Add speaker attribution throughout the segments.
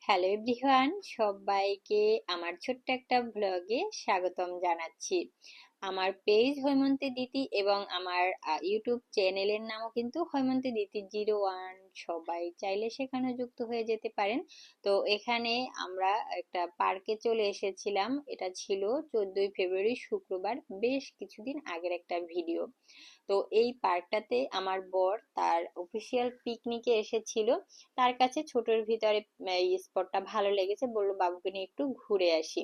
Speaker 1: Hello everyone, সবাইকে আমার ছোট্ট একটা ব্লগে স্বাগতম জানাচ্ছি। আমার পেজ হৈমন্তী দিতি এবং আমার ইউটিউব চ্যানেলের নামও কিন্তু হৈমন্তী দিতি 01। সবাই চাইলে সেখানে যুক্ত হয়ে যেতে পারেন। তো এখানে আমরা একটা পার্কে চলে এসেছিলাম। এটা ছিল 14ই ফেব্রুয়ারি শুক্রবার, বেশ কিছুদিন আগের একটা ভিডিও। তো এই পার্কটাতে আমার বর তার অফিসিয়াল পিকনিকে এসেছিল। তার কাছে ছোটর ভিতরে এই স্পটটা ভালো লেগেছে, বললো বাবুকে নিয়ে একটু ঘুরে আসি।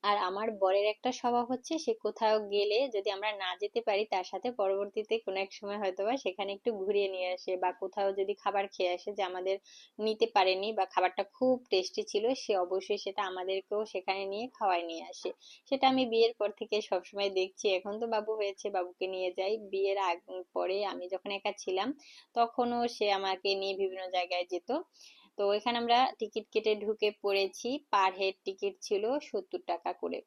Speaker 1: আর আমার বরের একটা স্বভাব হচ্ছে, সে কোথাও গেলে যদি আমরা না যেতে পারি তার সাথে পরবর্তীতে কোনো এক সময় হয়তোবা সেখানে একটু ঘুরিয়ে নিয়ে আসে, বা কোথাও যদি খাবার খেয়ে আসে যে আমাদের নিতে পারেনি বা খাবারটা খুব টেস্টি ছিল, সে অবশ্যই সেটা আমাদেরকেও সেখানে নিয়ে খাওয়ায় নিয়ে আসে। সেটা আমি বিয়ের পর থেকে সবসময় দেখছি। এখন তো বাবু হয়েছে, বাবুকে নিয়ে যাই। বিয়ের পরে আমি যখন একা ছিলাম তখনও সে আমাকে নিয়ে বিভিন্ন জায়গায় যেত। তো এখানে আমরা টিকিট কেটে ঢুকে পড়েছি। পার হেড টিকিট ছিল 70 টাকা করে।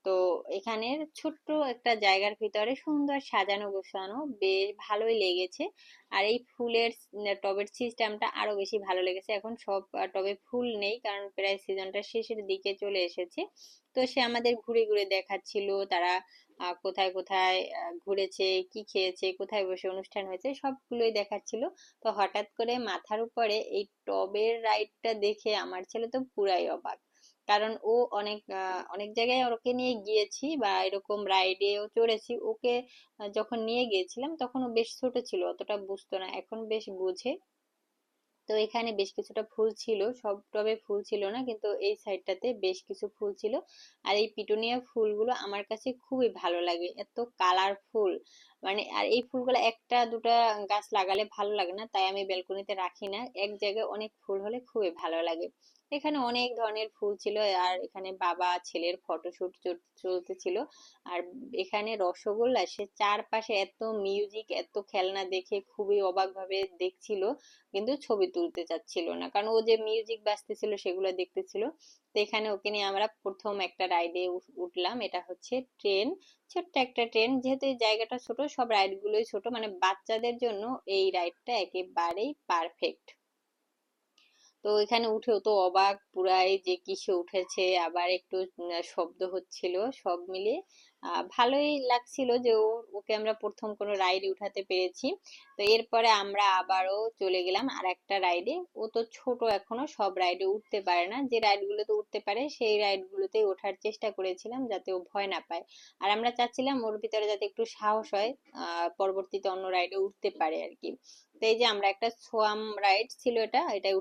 Speaker 1: তো এখানের ছোট্ট একটা জায়গার ভিতরে সুন্দর সাজানো গোছানো, বেশ ভালোই লেগেছে। আর এই ফুলের টবের সিস্টেমটা আরো বেশি ভালো লেগেছে। এখন সব টবে ফুল নেই, কারণ প্রায় সিজনটা শেষের দিকে চলে এসেছে। তো সে আমাদের ঘুরে ঘুরে দেখাচ্ছিল তারা কোথায় কোথায় ঘুরেছে, কি খেয়েছে, কোথায় বসে অনুষ্ঠান হয়েছে, সবগুলোই দেখাচ্ছিল। তো হঠাৎ করে মাথার উপরে এই টবের রাইডটা দেখে আমার ছেলে তো পুরাই অবাক। কারণ ও অনেক জায়গায় ওকে নিয়ে গিয়েছি বা এরকম রাইডেও চড়েছি। ওকে যখন নিয়ে গিয়েছিলাম তখন ও বেশ ছোট ছিল, অতটা বুঝতো না, এখন বেশ বোঝে। তো এখানে বেশ কিছুটা ফুল ছিল, সব টবে ফুল ছিল না, কিন্তু এই সাইডটাতে বেশ কিছু ফুল ছিল। আর এই পিটুনিয়া ফুলগুলো আমার কাছে খুবই ভালো লাগে, এত কালারফুল। মানে আর এই ফুলগুলো একটা দুটা গাছ লাগালে ভালো লাগে না, তাই আমি ব্যালকনিতে রাখি না। এক জায়গায় অনেক ফুল হলে খুবই ভালো লাগে। এখানে অনেক ধরনের ফুল ছিল। আর এখানে বাবা ছেলের ফটোশুট চলতেছিল। আর এখানে রসগোল্লা, সে চারপাশে এত মিউজিক, এত খেলনা দেখে খুবই অবাক ভাবে দেখছিল, কিন্তু ছবি তুলতে চাচ্ছিল না, কারণ ও যে মিউজিক বাজতেছিল সেগুলো দেখতেছিল। তো এখানে ওকে নিয়ে আমরা প্রথম একটা রাইডে উঠলাম। এটা হচ্ছে ট্রেন, ছোট্ট একটা ট্রেন। যেহেতু এই জায়গাটা ছোট, সব রাইড গুলোই ছোট, মানে বাচ্চাদের জন্য এই রাইডটা একেবারেই পারফেক্ট। তো এখানে উঠেও তো অবাক পুরাই, যে কিসে উঠেছে, আবার একটু শব্দ হচ্ছিল, সব মিলিয়ে ভালোই লাগছিল যে ওকে আমরা প্রথম কোনো রাইডে উঠাতে পেরেছি। তো এরপরে আমরা আবারও চলে গেলাম আর একটা রাইডে। ও তো ছোট এখনো, সব রাইডে উঠতে পারে না, যে রাইড গুলোতে উঠতে পারে সেই রাইড গুলোতে ওঠার চেষ্টা করেছিলাম যাতে ও ভয় না পায়। আর আমরা চাচ্ছিলাম ওর ভিতরে যাতে একটু সাহস হয়, পরবর্তীতে অন্য রাইডে উঠতে পারে আর কি। তো এই যে আমরা একটা সোয়াম রাইড ছিল, এটা উঠে